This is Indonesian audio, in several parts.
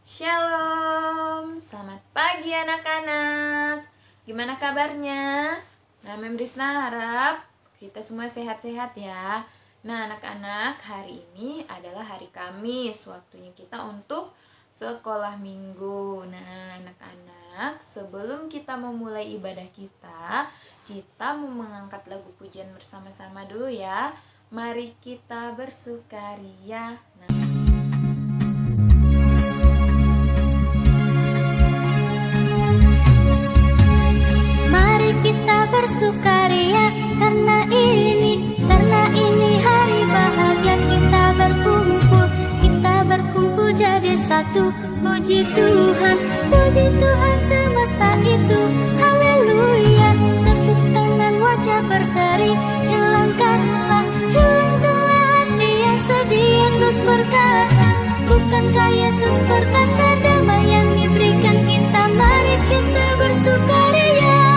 Shalom, selamat pagi anak-anak. Gimana kabarnya? Nah, Mem Risna harap kita semua sehat-sehat ya. Nah, anak-anak, hari ini adalah hari Kamis, waktunya kita untuk sekolah minggu. Nah, anak-anak, sebelum kita memulai ibadah kita mau mengangkat lagu pujian bersama-sama dulu ya. Mari kita bersukaria. Nah, kita bersukaria karena ini hari bahagia. Kita berkumpul jadi satu. Puji Tuhan semesta itu, haleluya. Tepuk tangan, wajah berseri, hilangkanlah hati yang sedih. Yesus berkata, bukankah Yesus berkata, damai yang diberikan kita, mari kita bersukaria.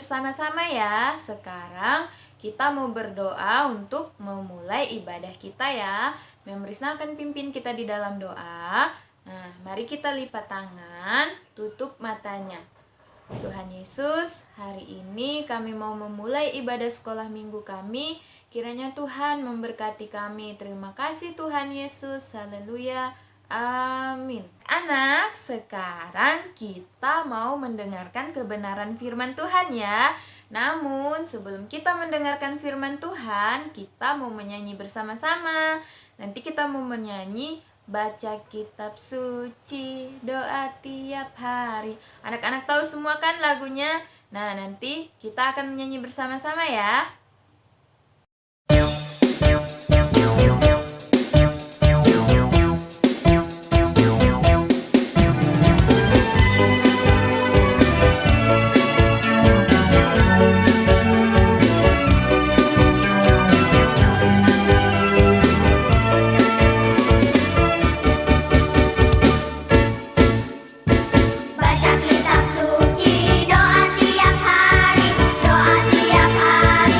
bersama-sama ya. Sekarang kita mau berdoa untuk memulai ibadah kita ya. Mem Risna akan pimpin kita di dalam doa. Nah, mari kita lipat tangan, tutup matanya. Tuhan Yesus, hari ini kami mau memulai ibadah sekolah minggu kami. Kiranya Tuhan memberkati kami. Terima kasih Tuhan Yesus. Haleluya. Amin. Anak, sekarang kita mau mendengarkan kebenaran firman Tuhan ya. Namun sebelum kita mendengarkan firman Tuhan, kita mau menyanyi bersama-sama. Nanti kita mau menyanyi baca kitab suci, doa tiap hari. Anak-anak tahu semua kan lagunya? Nah, nanti kita akan menyanyi bersama-sama ya. Baca kitab suci, doa tiap hari, doa tiap hari.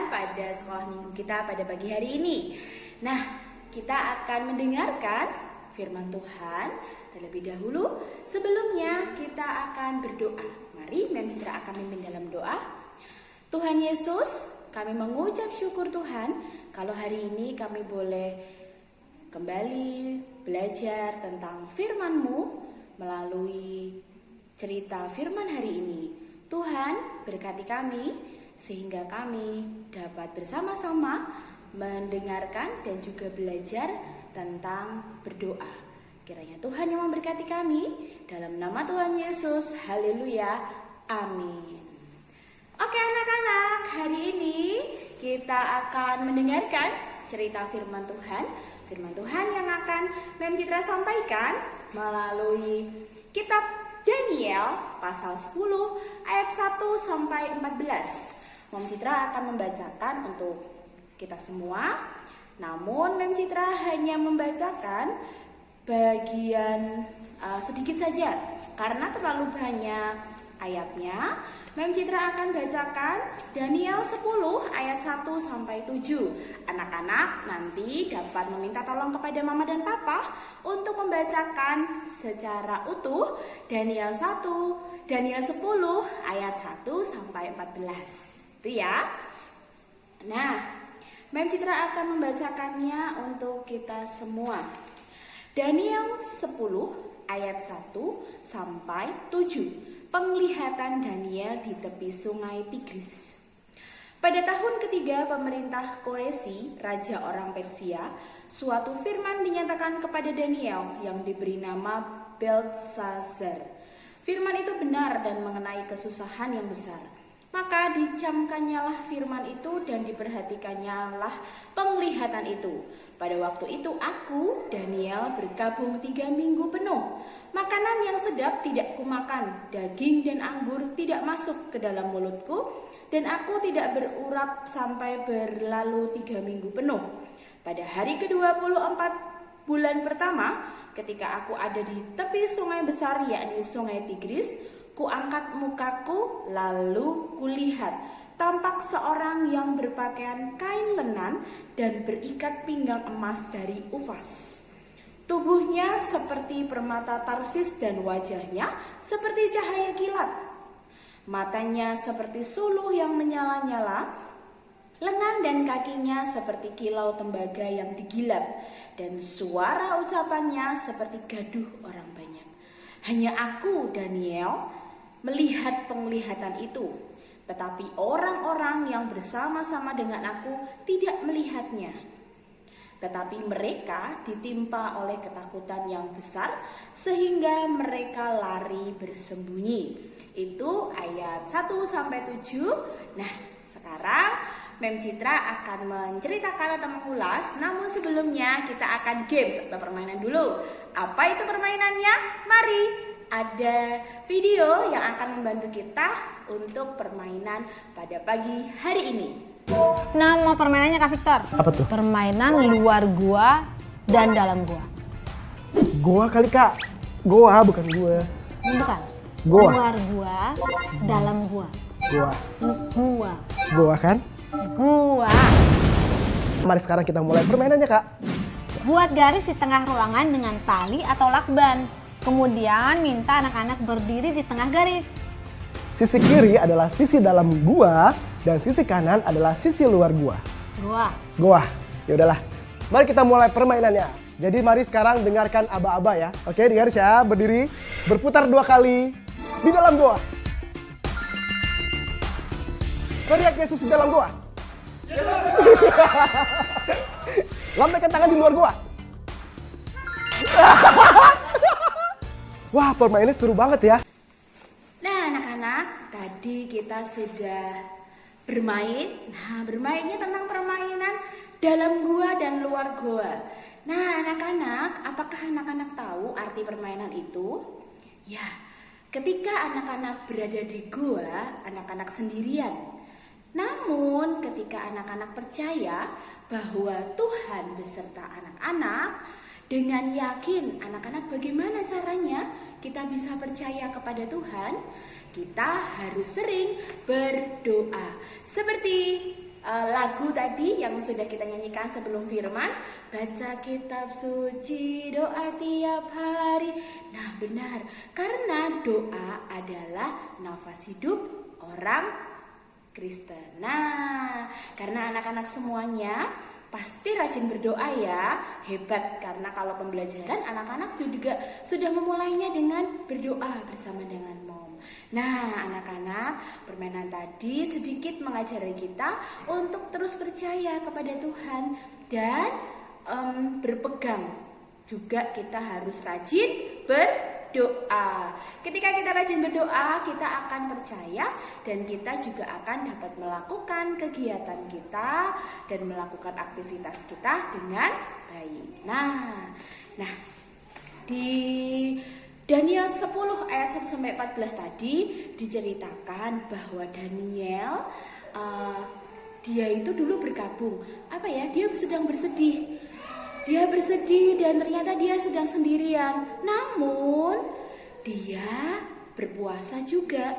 Tuhan pada sekolah minggu kita pada pagi hari ini. Nah, kita akan mendengarkan firman Tuhan terlebih dahulu. Sebelumnya kita akan berdoa. Mari Mem Citra akan memimpin dalam doa. Tuhan Yesus, kami mengucap syukur Tuhan kalau hari ini kami boleh kembali belajar tentang firman-Mu melalui cerita firman hari ini. Tuhan, berkati kami sehingga kami dapat bersama-sama mendengarkan dan juga belajar tentang berdoa. Kiranya Tuhan yang memberkati kami, dalam nama Tuhan Yesus, haleluya, amin. Oke anak-anak, hari ini kita akan mendengarkan cerita firman Tuhan. Firman Tuhan yang akan Mem Citra sampaikan melalui kitab Daniel pasal 10 ayat 1 sampai 14. Mem Citra akan membacakan untuk kita semua. Namun Mem Citra hanya membacakan bagian sedikit saja karena terlalu banyak ayatnya. Mem Citra akan bacakan Daniel 10 ayat 1 sampai 7. Anak-anak nanti dapat meminta tolong kepada mama dan papa untuk membacakan secara utuh Daniel 1, Daniel 10 ayat 1 sampai 14. Itu ya. Nah, Mem Citra akan membacakannya untuk kita semua. Daniel 10 ayat 1 sampai 7. Penglihatan Daniel di tepi sungai Tigris. Pada tahun ketiga pemerintah Koresi, raja orang Persia, suatu firman dinyatakan kepada Daniel yang diberi nama Belteshazzar. Firman itu benar dan mengenai kesusahan yang besar. Maka dicamkannyalah firman itu dan diperhatikannyalah penglihatan itu. Pada waktu itu aku, Daniel, berkabung 3 minggu penuh. Makanan yang sedap tidak kumakan, daging dan anggur tidak masuk ke dalam mulutku, dan aku tidak berurap sampai berlalu 3 minggu penuh. Pada hari ke-24 bulan pertama, ketika aku ada di tepi sungai besar, yakni sungai Tigris, kuangkat mukaku, lalu kulihat tampak seorang yang berpakaian kain lenan dan berikat pinggang emas dari Ufas. Tubuhnya seperti permata Tarsis dan wajahnya seperti cahaya kilat. Matanya seperti suluh yang menyala-nyala, lengan dan kakinya seperti kilau tembaga yang digilap, dan suara ucapannya seperti gaduh orang banyak. Hanya aku, Daniel, melihat penglihatan itu, tetapi orang-orang yang bersama-sama dengan aku tidak melihatnya. Tetapi mereka ditimpa oleh ketakutan yang besar sehingga mereka lari bersembunyi. Itu ayat 1 sampai 7. Nah, sekarang Mem Citra akan menceritakan atau mengulas, namun sebelumnya kita akan games atau permainan dulu. Apa itu permainannya? Mari, ada video yang akan membantu kita untuk permainan pada pagi hari ini. Nama permainannya Kak Victor. Apa tuh? Permainan luar gua dan dalam gua. Gua kali Kak. Gua bukan gua. Bukan. Gua. Luar gua, dalam gua. Gua. Gua. Gua kan? Gua. Mari sekarang kita mulai permainannya Kak. Buat garis di tengah ruangan dengan tali atau lakban. Kemudian minta anak-anak berdiri di tengah garis. Sisi kiri adalah sisi dalam gua dan sisi kanan adalah sisi luar gua. Gua. Gua. Ya udahlah. Mari kita mulai permainannya. Jadi mari sekarang dengarkan aba-aba ya. Oke, di garis ya, berdiri, berputar 2 kali di dalam gua. Teriak Yesus di dalam gua. Lambaikan tangan di luar gua. Wah, permainannya seru banget ya. Nah anak-anak, tadi kita sudah bermain. Nah, bermainnya tentang permainan dalam gua dan luar gua. Nah anak-anak, apakah anak-anak tahu arti permainan itu? Ya, ketika anak-anak berada di gua, anak-anak sendirian. Namun ketika anak-anak percaya bahwa Tuhan beserta anak-anak, dengan yakin anak-anak bagaimana caranya kita bisa percaya kepada Tuhan? Kita harus sering berdoa. Seperti lagu tadi yang sudah kita nyanyikan sebelum firman, baca kitab suci, doa tiap hari. Nah benar, karena doa adalah nafas hidup orang Kristen. Nah, karena anak-anak semuanya pasti rajin berdoa ya, hebat. Karena kalau pembelajaran anak-anak juga sudah memulainya dengan berdoa bersama dengan mom. Nah anak-anak, permainan tadi sedikit mengajari kita untuk terus percaya kepada Tuhan dan berpegang. Juga kita harus rajin berdoa. Ketika kita rajin berdoa, kita akan percaya dan kita juga akan dapat melakukan kegiatan kita dan melakukan aktivitas kita dengan baik. Nah di Daniel 10 ayat 1 sampai 14 tadi diceritakan bahwa Daniel dia itu dulu berkabung. Dia sedang bersedih. Dia bersedih dan ternyata dia sedang sendirian. Namun dia berpuasa juga.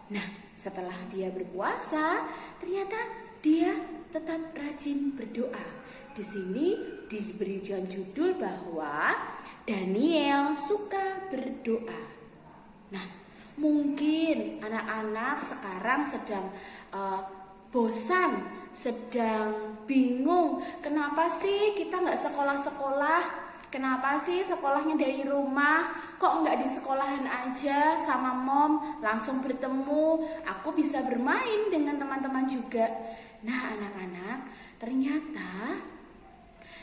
Nah, setelah dia berpuasa, ternyata dia tetap rajin berdoa. Di sini diberikan judul bahwa Daniel suka berdoa. Nah, mungkin anak-anak sekarang sedang bosan, sedang bingung. Kenapa sih kita nggak sekolah-sekolah? Kenapa sih sekolahnya dari rumah? Kok nggak di sekolahan aja sama mom, langsung bertemu? Aku bisa bermain dengan teman-teman juga. Nah anak-anak, ternyata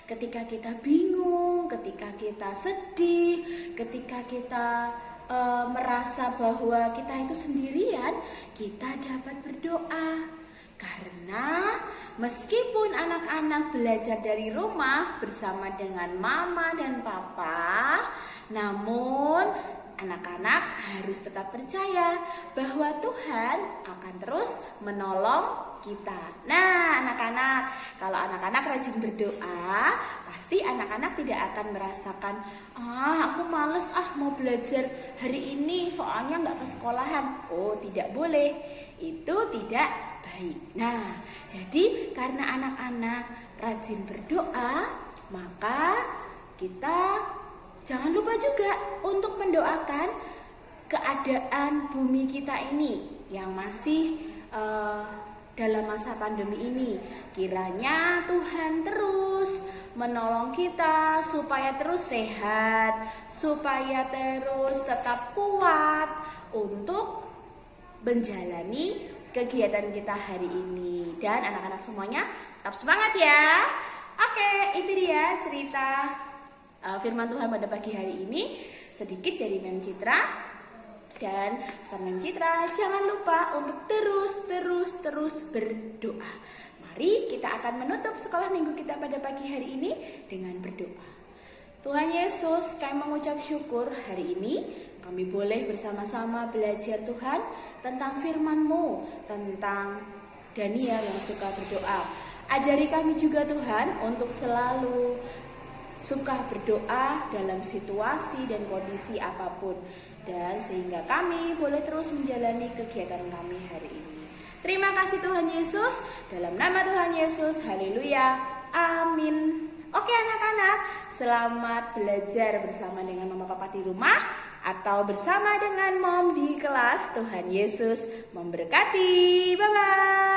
ketika kita bingung, ketika kita sedih, ketika kita merasa bahwa kita itu sendirian, kita dapat berdoa. Karena meskipun anak-anak belajar dari rumah bersama dengan mama dan papa, namun anak-anak harus tetap percaya bahwa Tuhan akan terus menolong kita. Nah anak-anak, kalau anak-anak rajin berdoa, pasti anak-anak tidak akan merasakan aku males mau belajar hari ini soalnya nggak ke sekolahan. Oh tidak boleh, itu tidak baik. Nah jadi karena anak-anak rajin berdoa, maka kita jangan lupa juga untuk mendoakan keadaan bumi kita ini yang masih dalam masa pandemi ini. Kiranya Tuhan terus menolong kita supaya terus sehat, supaya terus tetap kuat untuk menjalani kegiatan kita hari ini. Dan anak-anak semuanya tetap semangat ya. Oke, itu dia cerita firman Tuhan pada pagi hari ini, sedikit dari Mem Citra. Dan pesan Mem Citra, jangan lupa untuk terus berdoa. Mari kita akan menutup sekolah minggu kita pada pagi hari ini dengan berdoa. Tuhan Yesus, kami mengucap syukur hari ini kami boleh bersama-sama belajar Tuhan tentang firman-Mu, tentang Daniel yang suka berdoa. Ajari kami juga Tuhan untuk selalu suka berdoa dalam situasi dan kondisi apapun, dan sehingga kami boleh terus menjalani kegiatan kami hari ini. Terima kasih Tuhan Yesus, dalam nama Tuhan Yesus, haleluya, amin. Oke anak-anak, selamat belajar bersama dengan mama papa di rumah atau bersama dengan mom di kelas. Tuhan Yesus memberkati, bye-bye.